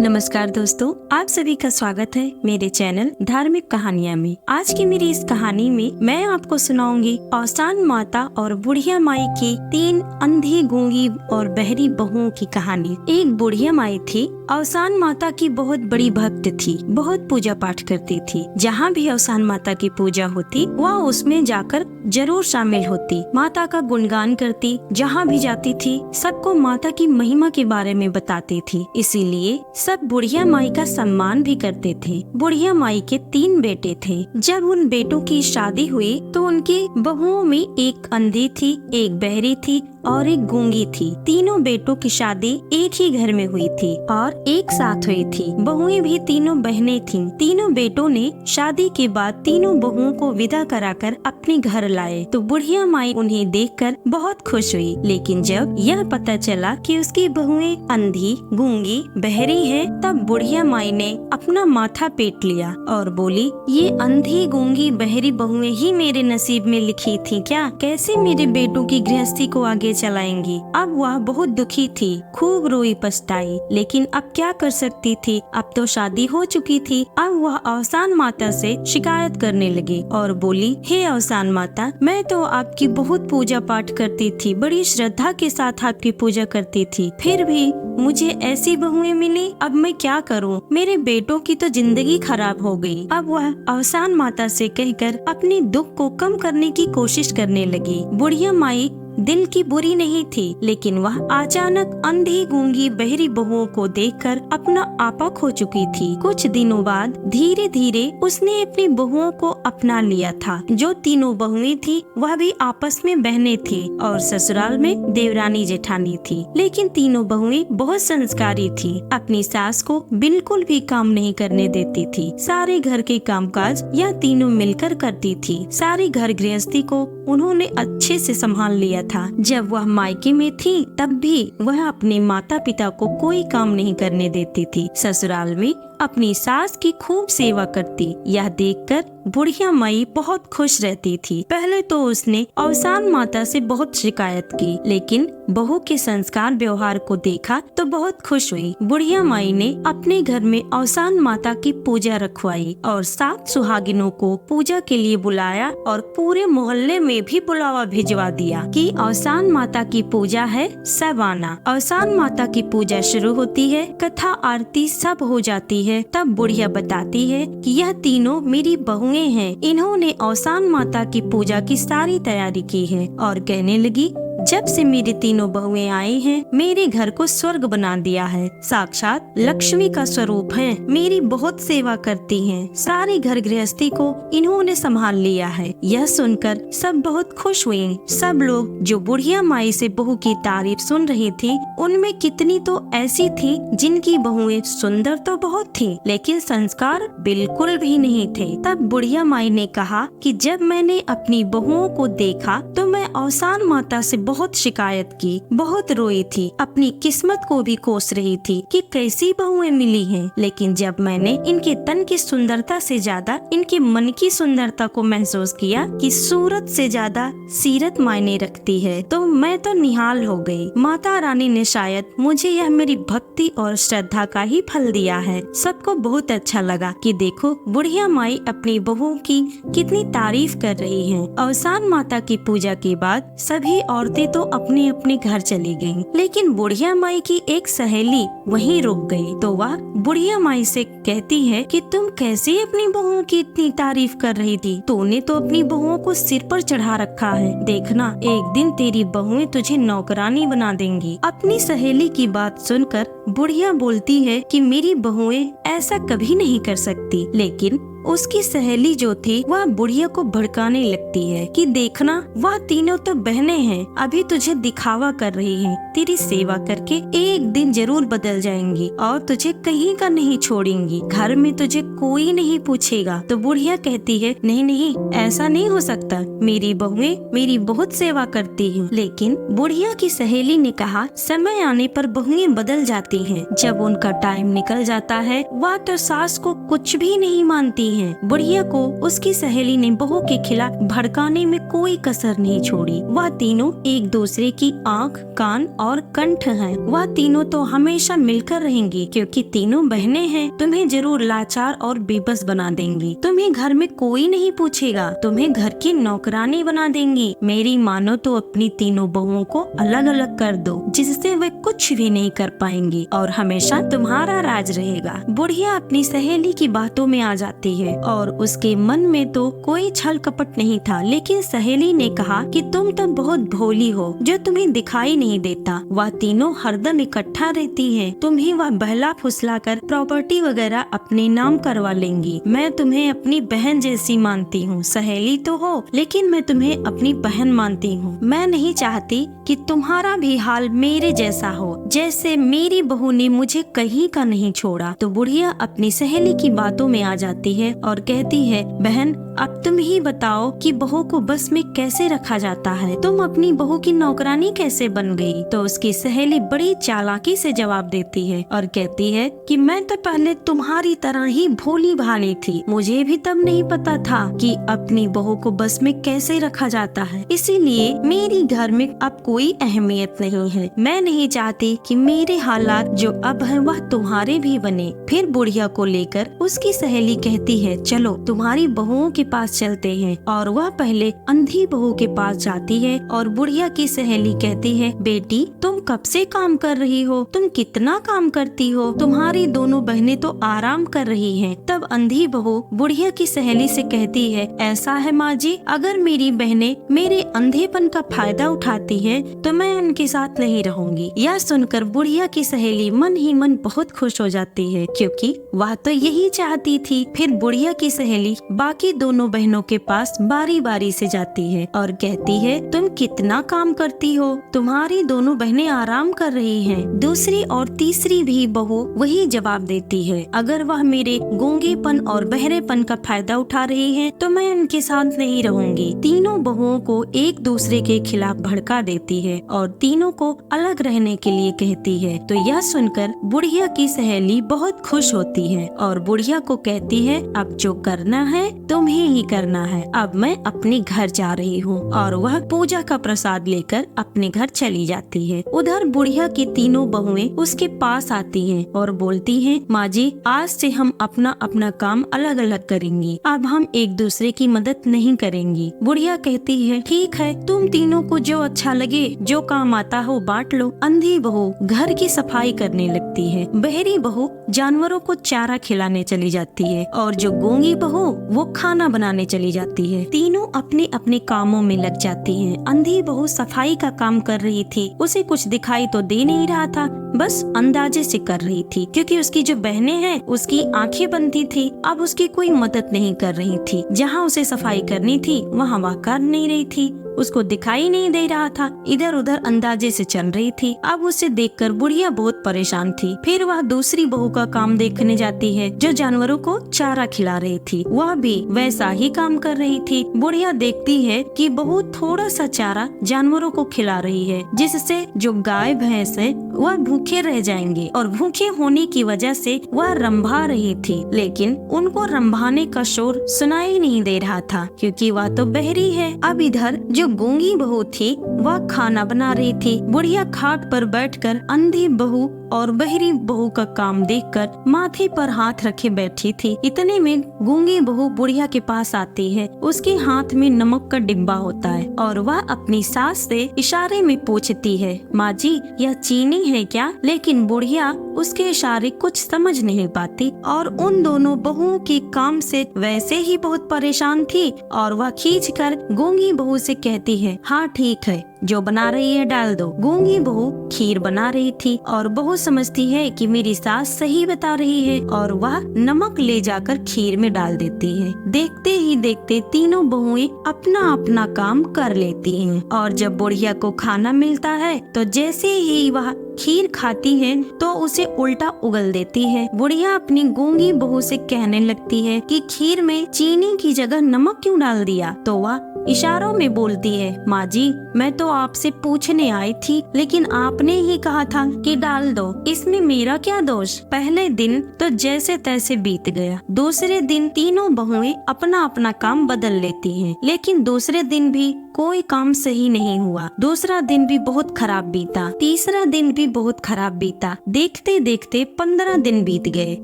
नमस्कार दोस्तों, आप सभी का स्वागत है मेरे चैनल धार्मिक कहानियाँ में। आज की मेरी इस कहानी में मैं आपको सुनाऊंगी औसान माता और बुढ़िया माई की 3 अंधी, गूंगी और बहरी बहुओं की कहानी। एक बुढ़िया माई थी। औसान माता की बहुत बड़ी भक्त थी, बहुत पूजा पाठ करती थी। जहाँ भी औसान माता की पूजा होती वह उसमें जाकर जरूर शामिल होती, माता का गुणगान करती। जहाँ भी जाती थी सबको माता की महिमा के बारे में बताती थी, इसीलिए सब बुढ़िया माई का सम्मान भी करते थे। बुढ़िया माई के 3 बेटे थे। जब उन बेटों की शादी हुई तो उनकी बहुओं में एक अंधी थी, एक बहरी थी और एक गूंगी थी। तीनों बेटों की शादी एक ही घर में हुई थी और एक साथ हुई थी। बहुएं भी तीनों बहनें थीं। तीनों बेटों ने शादी के बाद तीनों बहुओं को विदा कराकर अपने घर लाए तो बुढ़िया माई उन्हें देखकर बहुत खुश हुई। लेकिन जब यह पता चला कि उसकी बहुएं अंधी, गूंगी, बहरी हैं, तब बुढ़िया माई ने अपना माथा पीट लिया और बोली, ये अंधी, गूंगी, बहरी बहुएं ही मेरे नसीब में लिखी थी क्या? कैसे मेरे बेटों की गृहस्थी को आगे चलाएंगी? अब वह बहुत दुखी थी, खूब रोई पछताई, लेकिन अब क्या कर सकती थी? अब तो शादी हो चुकी थी। अब वह औसान माता से शिकायत करने लगी और बोली, हे औसान माता, मैं तो आपकी बहुत पूजा पाठ करती थी, बड़ी श्रद्धा के साथ आपकी पूजा करती थी, फिर भी मुझे ऐसी बहुएं मिली। अब मैं क्या करूं? मेरे बेटों की तो जिंदगी खराब हो गई। अब वह औसान माता से कहकर अपने दुख को कम करने की कोशिश करने लगी। बुढ़िया माई दिल की बुरी नहीं थी, लेकिन वह अचानक अंधी, गूंगी, बहरी बहुओं को देखकर अपना आपा खो चुकी थी। कुछ दिनों बाद धीरे धीरे उसने अपनी बहुओं को अपना लिया था। जो तीनों बहुएं थी वह भी आपस में बहनें थी और ससुराल में देवरानी जेठानी थी। लेकिन तीनों बहुएं बहुत संस्कारी थी। अपनी सास को बिल्कुल भी काम नहीं करने देती थी। सारे घर के कामकाज यह तीनों मिलकर करती थी। सारी घर गृहस्थी को उन्होंने अच्छे से संभाल लिया था। जब वह मायके में थी तब भी वह अपने माता पिता को कोई काम नहीं करने देती थी। ससुराल में अपनी सास की खूब सेवा करती। यह देखकर बुढ़िया माई बहुत खुश रहती थी। पहले तो उसने औसान माता से बहुत शिकायत की, लेकिन बहू के संस्कार व्यवहार को देखा तो बहुत खुश हुई। बुढ़िया माई ने अपने घर में औसान माता की पूजा रखवाई और 7 सुहागिनों को पूजा के लिए बुलाया और पूरे मोहल्ले में भी बुलावा भिजवा दिया कि औसान माता की पूजा है, सब आना। औसान माता की पूजा शुरू होती है, कथा आरती सब हो जाती है। तब बुढ़िया बताती है कि यह तीनों मेरी बहुएं हैं। इन्होंने औसान माता की पूजा की सारी तैयारी की है और कहने लगी, जब से मेरी तीनों बहुएं आई हैं, मेरे घर को स्वर्ग बना दिया है। साक्षात लक्ष्मी का स्वरूप हैं। मेरी बहुत सेवा करती हैं। सारी घर गृहस्थी को इन्होंने संभाल लिया है। यह सुनकर सब बहुत खुश हुए। सब लोग जो बुढ़िया माई से बहू की तारीफ सुन रही थी, उनमें कितनी तो ऐसी थी जिनकी बहुएं सुंदर तो बहुत थी, लेकिन संस्कार बिल्कुल भी नहीं थे। तब बुढ़िया माई ने कहा कि जब मैंने अपनी बहुओं को देखा तो मैं औसान माता से बहुत शिकायत की, बहुत रोई थी, अपनी किस्मत को भी कोस रही थी कि कैसी बहुएं मिली हैं। लेकिन जब मैंने इनके तन की सुंदरता से ज्यादा इनके मन की सुंदरता को महसूस किया कि सूरत से ज्यादा सीरत मायने रखती है, तो मैं तो निहाल हो गई। माता रानी ने शायद मुझे यह मेरी भक्ति और श्रद्धा का ही फल दिया है। सबको बहुत अच्छा लगा कि देखो बुढ़िया माई अपनी बहू की कितनी तारीफ कर रही है। औसान माता की पूजा के बाद सभी औरतें तो अपने अपने घर चली गईं, लेकिन बुढ़िया माई की एक सहेली वहीं रुक गई। तो वह बुढ़िया माई से कहती है कि तुम कैसे अपनी बहुओं की इतनी तारीफ कर रही थी? तूने तो अपनी बहुओं को सिर पर चढ़ा रखा है। देखना, एक दिन तेरी बहुएं तुझे नौकरानी बना देंगी। अपनी सहेली की बात सुनकर बुढ़िया बोलती है कि मेरी बहुएं ऐसा कभी नहीं कर सकती। लेकिन उसकी सहेली जो थी वह बुढ़िया को भड़काने लगती है कि देखना, वह तीनों तो बहनें हैं, अभी तुझे दिखावा कर रही हैं। तेरी सेवा करके एक दिन जरूर बदल जाएंगी और तुझे कहीं का नहीं छोड़ेंगी। घर में तुझे कोई नहीं पूछेगा। तो बुढ़िया कहती है, नहीं नहीं, ऐसा नहीं हो सकता। मेरी बहुएं मेरी बहुत सेवा करती हैं। लेकिन बुढ़िया की सहेली ने कहा, समय आने पर बहुएं बदल जाती हैं। जब उनका टाइम निकल जाता है, वह तो सास को कुछ भी नहीं मानती हैं। बुढ़िया को उसकी सहेली ने बहू के खिलाफ भड़काने में कोई कसर नहीं छोड़ी। वह तीनों एक दूसरे की आँख, कान और कंठ हैं। वह तीनों तो हमेशा मिलकर रहेंगी क्योंकि तीनों बहनें हैं। तुम्हें जरूर लाचार और बेबस बना देंगी। तुम्हें घर में कोई नहीं पूछेगा। तुम्हें घर की नौकरानी बना देंगी। मेरी मानो तो अपनी तीनों बहुओं को अलग अलग कर दो, जिससे वे कुछ भी नहीं कर पाएंगी और हमेशा तुम्हारा राज रहेगा। बुढ़िया अपनी सहेली की बातों में आ जाती है और उसके मन में तो कोई छल कपट नहीं था, लेकिन सहेली ने कहा कि तुम तो बहुत भोली हो जो तुम्हें दिखाई नहीं देता। वह तीनों हरदम इकट्ठा रहती है। तुम्हें वह बहला फुसला कर प्रॉपर्टी वगैरह अपने नाम करवा लेंगी। मैं तुम्हें अपनी बहन जैसी मानती हूँ। सहेली तो हो लेकिन मैं तुम्हें अपनी बहन मानती हूँ। मैं नहीं चाहती कि तुम्हारा भी हाल मेरे जैसा हो, जैसे मेरी बहू ने मुझे कहीं का नहीं छोड़ा। तो बुढ़िया अपनी सहेली की बातों में आ जाती है और कहती है, बहन अब तुम ही बताओ कि बहू को बस में कैसे रखा जाता है। तुम अपनी बहू की नौकरानी कैसे बन गई? तो उसकी सहेली बड़ी चालाकी से जवाब देती है और कहती है कि मैं तो पहले तुम्हारी तरह ही भोली भाली थी। मुझे भी तब नहीं पता था कि अपनी बहू को बस में कैसे रखा जाता है, इसीलिए मेरी घर में अब कोई अहमियत नहीं है। मैं नहीं चाहती कि मेरे हालात जो अब है वह तुम्हारे भी बने। फिर बुढ़िया को लेकर उसकी सहेली कहती है, चलो तुम्हारी बहुओं के पास चलते हैं। और वह पहले अंधी बहू के पास जाती है और बुढ़िया की सहेली कहती है, बेटी तुम कब से काम कर रही हो? तुम कितना काम करती हो? तुम्हारी दोनों बहनें तो आराम कर रही हैं। तब अंधी बहू बुढ़िया की सहेली से कहती है, ऐसा है माँ जी, अगर मेरी बहनें मेरे अंधेपन का फायदा उठाती हैं तो मैं उनके साथ नहीं रहूंगी। यह सुनकर बुढ़िया की सहेली मन ही मन बहुत खुश हो जाती है क्योंकि वह तो यही चाहती थी। फिर बुढ़िया की सहेली बाकी दोनों बहनों के पास बारी बारी से जाती है और कहती है, तुम कितना काम करती हो? तुम्हारी दोनों बहनें आराम कर रही हैं। दूसरी और तीसरी भी बहू वही जवाब देती है, अगर वह मेरे गूंगेपन और बहरेपन का फायदा उठा रही है तो मैं उनके साथ नहीं रहूंगी। तीनों बहुओं को एक दूसरे के खिलाफ भड़का देती है और तीनों को अलग रहने के लिए कहती है। तो यह सुनकर बुढ़िया की सहेली बहुत खुश होती है और बुढ़िया को कहती है, अब जो करना है तुम्हें ही करना है। अब मैं अपने घर जा रही हूँ। और वह पूजा का प्रसाद लेकर अपने घर चली जाती है। उधर बुढ़िया की तीनों बहुएं उसके पास आती हैं और बोलती हैं, माँ जी आज से हम अपना अपना काम अलग अलग करेंगी। अब हम एक दूसरे की मदद नहीं करेंगी। बुढ़िया कहती है, ठीक है, तुम तीनों को जो अच्छा लगे, जो काम आता हो बांट लो। अंधी बहू घर की सफाई करने लगती है। बहरी बहू जानवरों को चारा खिलाने चली जाती है और जो गूंगी बहू वो खाना बनाने चली जाती है। तीनों अपने अपने कामों में लग जाती हैं। अंधी बहू सफाई का काम कर रही थी। उसे कुछ दिखाई तो दे नहीं रहा था, बस अंदाजे से कर रही थी क्योंकि उसकी जो बहनें हैं उसकी आंखें बंदी थी। अब उसकी कोई मदद नहीं कर रही थी। जहाँ उसे सफाई करनी थी वहाँ वह कर नहीं रही थी। उसको दिखाई नहीं दे रहा था, इधर उधर अंदाजे से चल रही थी। अब उसे देखकर बुढ़िया बहुत परेशान थी। फिर वह दूसरी बहू का काम देखने जाती है जो जानवरों को चारा खिला रही थी। वह भी वैसा ही काम कर रही थी। बुढ़िया देखती है कि बहू थोड़ा सा चारा जानवरों को खिला रही है, जिससे जो गाय भैंस है वह भूखे रह जाएंगे और भूखे होने की वजह से वह रंभा रही थी। लेकिन उनको रंभाने का शोर सुनाई नहीं दे रहा था क्योंकि वह तो बहरी है। अब इधर जो गूंगी बहू थी वह खाना बना रही थी। बुढ़िया खाट पर बैठकर अंधी बहू और बहरी बहू का काम देखकर माथे पर हाथ रखे बैठी थी। इतने में गूंगी बहू बुढ़िया के पास आती है। उसके हाथ में नमक का डिब्बा होता है और वह अपनी सास से इशारे में पूछती है, माँ जी यह चीनी है क्या? लेकिन बुढ़िया उसके इशारे कुछ समझ नहीं पाती और उन दोनों बहुओं के काम से वैसे ही बहुत परेशान थी और वह खींचकर गूंगी बहू से कहती है, हाँ ठीक है, जो बना रही है डाल दो। गूंगी बहू खीर बना रही थी और बहू समझती है कि मेरी सास सही बता रही है और वह नमक ले जाकर खीर में डाल देती है। देखते ही देखते तीनों बहुएं अपना अपना काम कर लेती हैं और जब बुढ़िया को खाना मिलता है तो जैसे ही वह खीर खाती है तो उसे उल्टा उगल देती है। बुढ़िया अपनी गूंगी बहू से कहने लगती है कि खीर में चीनी की जगह नमक क्यों डाल दिया? तो वह इशारों में बोलती है, माँ जी मैं तो आपसे पूछने आई थी, लेकिन आपने ही कहा था कि डाल दो, इसमें मेरा क्या दोष। पहले दिन तो जैसे तैसे बीत गया। दूसरे दिन तीनों बहुएं अपना अपना काम बदल लेती हैं, लेकिन दूसरे दिन भी कोई काम सही नहीं हुआ। दूसरा दिन भी बहुत खराब बीता, तीसरा दिन भी बहुत खराब बीता। देखते देखते 15 दिन बीत गए।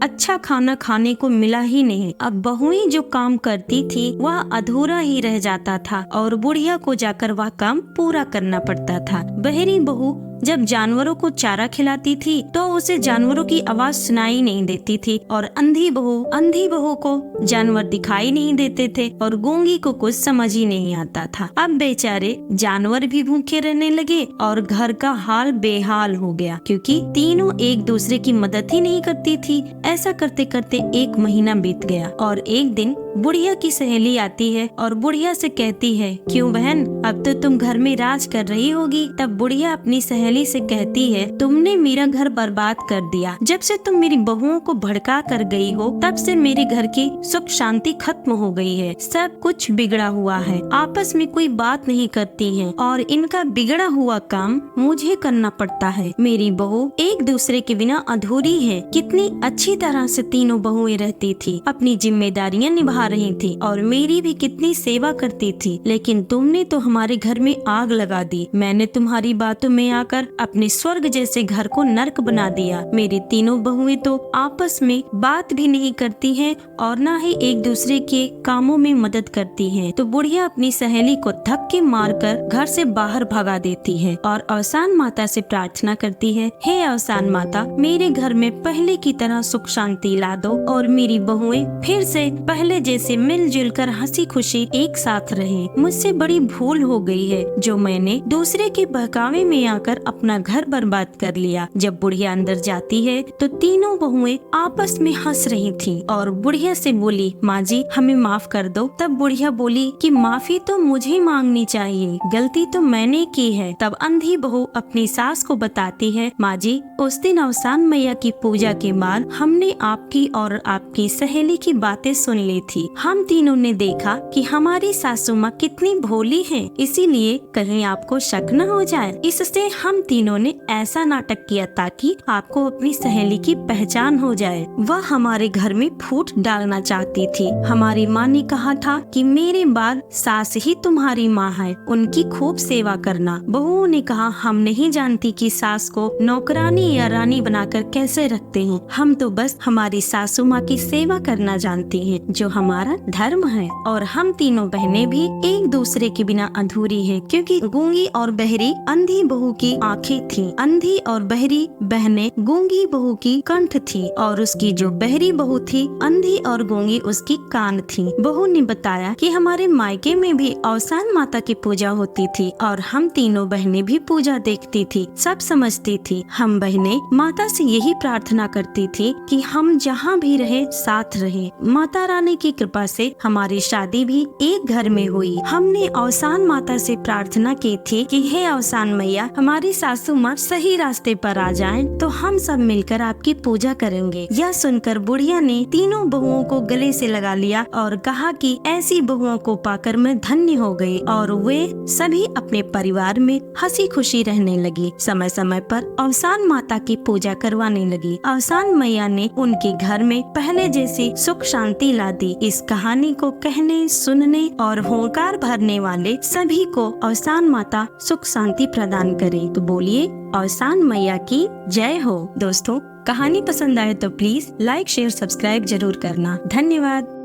अच्छा खाना खाने को मिला ही नहीं। अब बहुएं जो काम करती थी वह अधूरा ही रह जाता था और बुढ़िया को जाकर वह काम पूरा करना पड़ता था। बहरी बहू जब जानवरों को चारा खिलाती थी तो उसे जानवरों की आवाज सुनाई नहीं देती थी, और अंधी बहू को जानवर दिखाई नहीं देते थे, और गूंगी को कुछ समझ ही नहीं आता था। अब बेचारे जानवर भी भूखे रहने लगे और घर का हाल बेहाल हो गया, क्योंकि तीनों एक दूसरे की मदद ही नहीं करती थी। ऐसा करते करते 1 महीना बीत गया और एक दिन बुढ़िया की सहेली आती है और बुढ़िया से कहती है, क्यों बहन, अब तो तुम घर में राज कर रही होगी। तब बुढ़िया अपनी सहेली से कहती है, तुमने मेरा घर बर्बाद कर दिया। जब से तुम मेरी बहुओं को भड़का कर गई हो तब से मेरे घर की सुख शांति खत्म हो गई है। सब कुछ बिगड़ा हुआ है, आपस में कोई बात नहीं करती हैं और इनका बिगड़ा हुआ काम मुझे करना पड़ता है। मेरी बहू एक दूसरे के बिना अधूरी है। कितनी अच्छी तरह से तीनों बहुएं रहती थी, अपनी जिम्मेदारियां निभा रही थी और मेरी भी कितनी सेवा करती थी, लेकिन तुमने तो हमारे घर में आग लगा दी। मैंने तुम्हारी बातों में आकर अपने स्वर्ग जैसे घर को नर्क बना दिया। मेरी तीनों बहुएं तो आपस में बात भी नहीं करती हैं और न ही एक दूसरे के कामों में मदद करती हैं। तो बुढ़िया अपनी सहेली को धक्के मारकर घर से बाहर भगा देती है और अवसान माता से प्रार्थना करती है, हे अवसान माता, मेरे घर में पहले की तरह सुख शांति ला दो और मेरी बहुएं फिर से पहले जैसे मिलजुल कर हंसी खुशी एक साथ रहे। मुझसे बड़ी भूल हो गई है जो मैंने दूसरे के बहकावे में आकर अपना घर बर्बाद कर लिया। जब बुढ़िया अंदर जाती है तो तीनों बहुएं आपस में हंस रही थी और बुढ़िया से बोली, माँ जी हमें माफ कर दो। तब बुढ़िया बोली कि माफी तो मुझे मांगनी चाहिए, गलती तो मैंने की है। तब अंधी बहू अपनी सास को बताती है, माँ जी उस दिन अवसान मैया की पूजा के बाद हमने आपकी और आपकी सहेली की बातें सुन ली थी। हम तीनों ने देखा कि हमारी सासू माँ कितनी भोली है, इसीलिए कहीं आपको शक न हो जाए, इससे हम तीनों ने ऐसा नाटक किया ताकि आपको अपनी सहेली की पहचान हो जाए। वह हमारे घर में फूट डालना चाहती थी। हमारी माँ ने कहा था कि मेरे बाद सास ही तुम्हारी माँ है, उनकी खूब सेवा करना। बहुओं ने कहा, हम नहीं जानती कि सास को नौकरानी या रानी बनाकर कैसे रखते हैं, हम तो बस हमारी सासू माँ की सेवा करना जानती हैं, जो हमारा धर्म है। और हम तीनों बहनें भी एक दूसरे के बिना अधूरी हैं, क्योंकि गूंगी और बहरी अंधी बहू की आंखें थी। अंधी और बहरी बहनें गूंगी बहू की कंठ थी और उसकी जो बहरी बहू थी अंधी और गूंगी उसकी कान थी। बहू ने बताया कि हमारे मायके में भी अवसान माता की पूजा होती थी और हम तीनों बहनें भी पूजा देखती थी, सब समझती थी। हम बहनें माता से यही प्रार्थना करती थी कि हम जहाँ भी रहे साथ रहे। माता रानी की कृपा से हमारी शादी भी एक घर में हुई। हमने अवसान माता से प्रार्थना की थी कि हे अवसान मैया, हमारी सासू माँ सही रास्ते पर आ जाएं, तो हम सब मिलकर आपकी पूजा करेंगे। यह सुनकर बुढ़िया ने तीनों बहुओं को गले से लगा लिया और कहा कि ऐसी बहुओं को पाकर मैं धन्य हो गई, और वे सभी अपने परिवार में हंसी खुशी रहने लगी। समय समय पर अवसान माता की पूजा करवाने लगी। अवसान मैया ने उनके घर में पहले जैसी सुख शांति ला दी। इस कहानी को कहने, सुनने और होकार भरने वाले सभी को अवसान माता सुख शांति प्रदान करे। तो बोलिए अवसान मैया की जय हो। दोस्तों, कहानी पसंद आए तो प्लीज लाइक, शेयर, सब्सक्राइब जरूर करना। धन्यवाद।